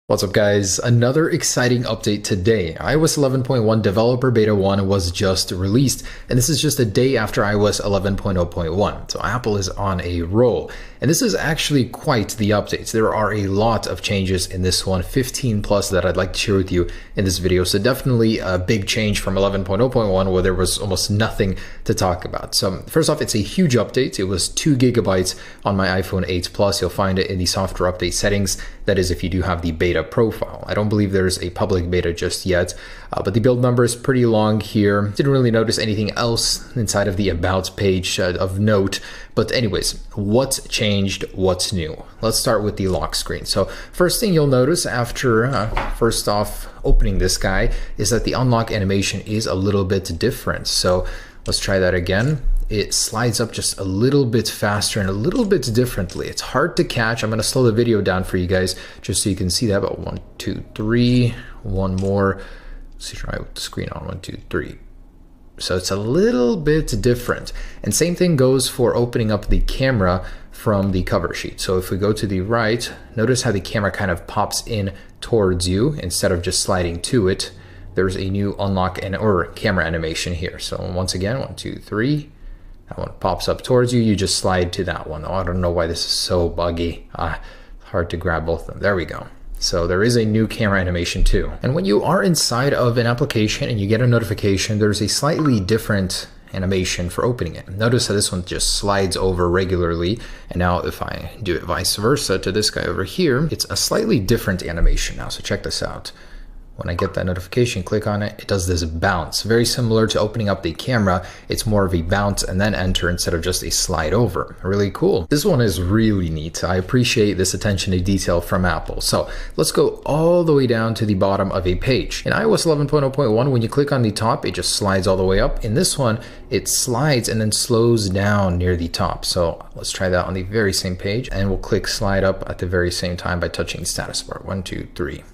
What's up guys, another exciting update today. iOS 11.1 Developer Beta 1 was just released, and this is just a day after iOS 11.0.1, so Apple is on a roll. And this is actually quite the updates. There are a lot of changes in this one, 15 plus that I'd like to share with you in this video. So definitely a big change from 11.0.1 where there was almost nothing to talk about. So first off, it's a huge update. It was 2 gigabytes on my iPhone 8 Plus. You'll find it in the software update settings. That is if you do have the beta profile. I don't believe there's a public beta just yet, but the build number is pretty long here. Didn't really notice anything else inside of the about page of note. But anyways, what's changed? What's new? Let's start with the lock screen. So first thing you'll notice after first off opening this guy is that the unlock animation is a little bit different. So let's try that again. It slides up just a little bit faster and a little bit differently. It's hard to catch. I'm going to slow the video down for you guys just so you can see that. But 1, 2, 3, one more. Let's see, try with the screen on 1, 2, 3. So it's a little bit different. And same thing goes for opening up the camera from the cover sheet. So if we go to the right, notice how the camera kind of pops in towards you instead of just sliding to it. There's a new unlock or camera animation here. So once again, 1, 2, 3. That one pops up towards you. You just slide to that one. Oh, I don't know why this is so buggy. Hard to grab both of them. There we go. So there is a new camera animation too. And when you are inside of an application and you get a notification, there's a slightly different animation for opening it. Notice how this one just slides over regularly. And now if I do it vice versa to this guy over here, it's a slightly different animation now. So check this out. When I get that notification, click on it, it does this bounce. Very similar to opening up the camera. It's more of a bounce and then enter instead of just a slide over. Really cool. This one is really neat. I appreciate this attention to detail from Apple. So let's go all the way down to the bottom of a page. In iOS 11.0.1, when you click on the top, it just slides all the way up. In this one, it slides and then slows down near the top. So let's try that on the very same page, and we'll click slide up at the very same time by touching the status bar. 1, 2, 3.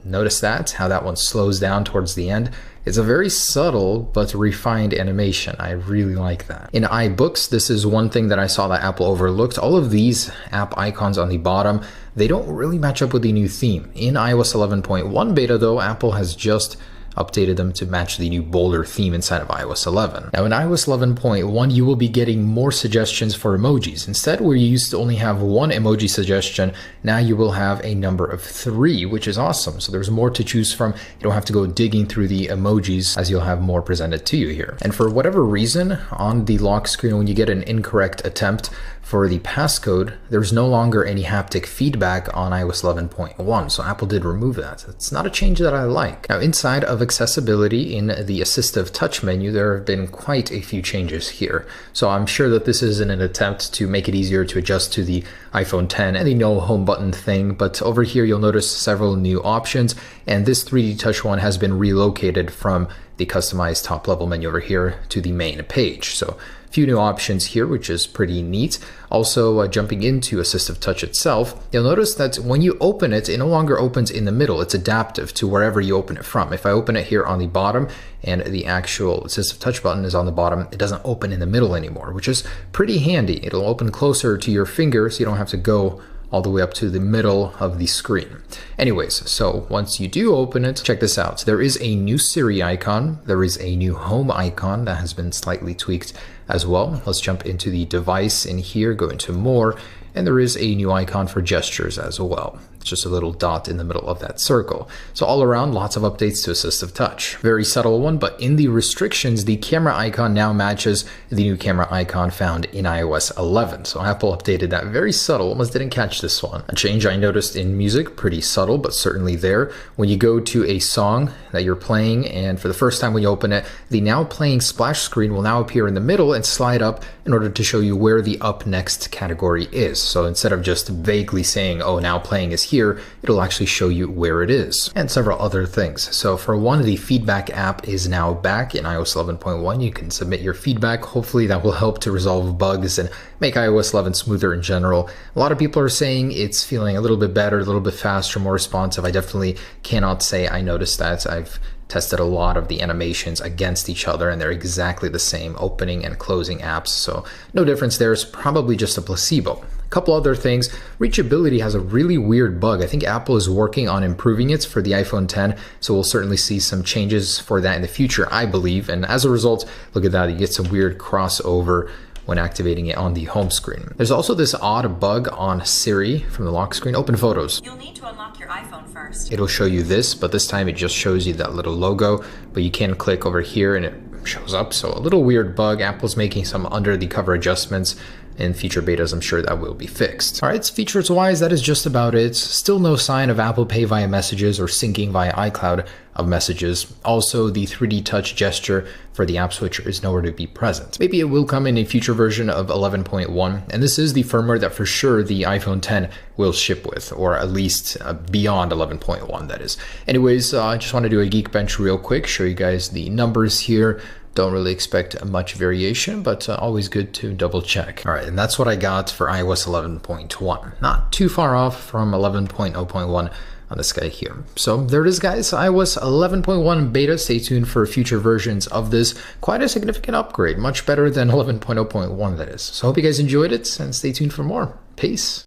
Notice that, how that one slows down towards the end. It's a very subtle but refined animation. I really like that. In iBooks, this is one thing that I saw that Apple overlooked. All of these app icons on the bottom, they don't really match up with the new theme. In iOS 11.1 beta though, Apple has just updated them to match the new bolder theme inside of iOS 11. Now in iOS 11.1, you will be getting more suggestions for emojis. Instead, where you used to only have 1 emoji suggestion, now you will have a number of 3, which is awesome. So there's more to choose from. You don't have to go digging through the emojis as you'll have more presented to you here. And for whatever reason, on the lock screen, when you get an incorrect attempt for the passcode, there's no longer any haptic feedback on iOS 11.1. So Apple did remove that. It's not a change that I like. Now inside of accessibility in the assistive touch menu, there have been quite a few changes here. So I'm sure that this is in an attempt to make it easier to adjust to the iPhone 10 and the no home button thing. But over here, you'll notice several new options. And this 3D touch one has been relocated from the customized top level menu over here to the main page. So a few new options here, which is pretty neat. Also, jumping into assistive touch itself, you'll notice that when you open it, it no longer opens in the middle. It's adaptive to wherever you open it from. If I open it here on the bottom and the actual assistive touch button is on the bottom, it doesn't open in the middle anymore, which is pretty handy. It'll open closer to your finger so you don't have to go all the way up to the middle of the screen. Anyways, so once you do open it, check this out. There is a new Siri icon. There is a new home icon that has been slightly tweaked as well. Let's jump into the device in here, go into more, and there is a new icon for gestures as well. It's just a little dot in the middle of that circle. So all around, lots of updates to assistive touch. Very subtle one, but in the restrictions, the camera icon now matches the new camera icon found in iOS 11. So Apple updated that. Very subtle, almost didn't catch this one. A change I noticed in music, pretty subtle, but certainly there. When you go to a song that you're playing, and for the first time when you open it, the now playing splash screen will now appear in the middle and slide up in order to show you where the up next category is. So instead of just vaguely saying, oh, now playing is here, it'll actually show you where it is, and several other things. So for one, the feedback app is now back in iOS 11.1. You can submit your feedback. Hopefully that will help to resolve bugs and make iOS 11 smoother in general. A lot of people are saying it's feeling a little bit better, a little bit faster, more responsive. I definitely cannot say I noticed that. I've tested a lot of the animations against each other and they're exactly the same, opening and closing apps. So no difference there. It's probably just a placebo. A couple other things. Reachability has a really weird bug. I think Apple is working on improving it for the iPhone X, so we'll certainly see some changes for that in the future, I believe. And as a result, look at that, you get some weird crossover when activating it on the home screen. There's also this odd bug on Siri from the lock screen. Open Photos. You'll need to unlock your iPhone first. It'll show you this, but this time it just shows you that little logo, but you can click over here and it shows up. So a little weird bug. Apple's making some under the cover adjustments. In future betas, I'm sure that will be fixed. All right, features wise, that is just about it. Still no sign of Apple Pay via messages or syncing via iCloud of messages. Also, the 3D touch gesture for the app switcher is nowhere to be present. Maybe it will come in a future version of 11.1, and this is the firmware that for sure the iPhone X will ship with, or at least beyond 11.1, that is. Anyways, I just want to do a Geekbench real quick, show you guys the numbers here. Don't really expect much variation, but always good to double check. All right, and that's what I got for iOS 11.1. Not too far off from 11.0.1 on this guy here. So there it is, guys, iOS 11.1 beta. Stay tuned for future versions of this. Quite a significant upgrade, much better than 11.0.1 that is. So I hope you guys enjoyed it, and stay tuned for more. Peace.